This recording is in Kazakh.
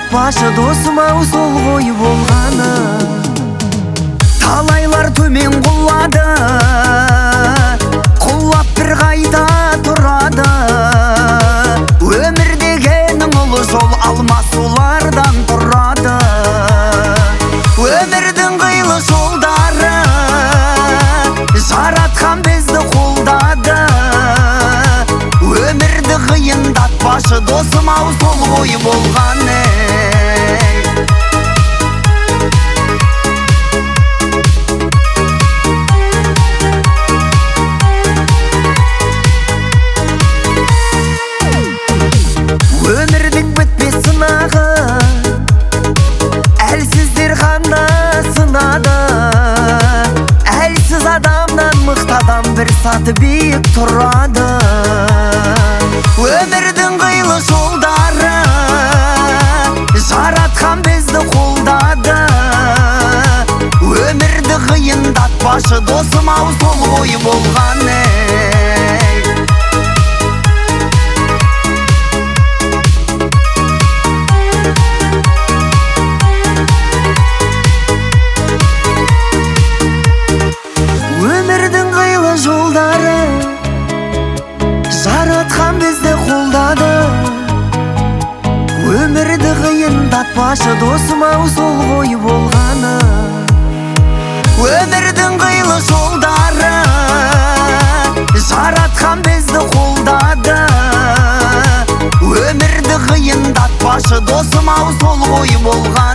қиындатпашы досым-ау сол ғой болғаны. Талайлар төмен құлады, құлап бір қайта тұрады. Өмір дегенің ұлы жол, алмас солардан тұрады. Өмірдің қилы жолдары жаратқан бізді қолдады. Өмірді қиындатпашы досым-ау сол ғой болғаны. Өмірдің бітпес сынағы, әлсіздер ғана сынады. Әлсіз адамнан мықты адам бір саты биік тұрады. Өмірдің қилы жолдары жаратқан бізді қолдады. Өмірді қиындатпашы досым-ау сол ғой болғаны. Өмірдің қилы жолдары жаратқан бізді қолдады. Өмірді қиындатпашы досым-ау сол ғой болғаны. Өмірдің қилы жолдары жаратқан бізді қолдады. Өмірді қиындатпашы досым-ау сол ғой болғаны.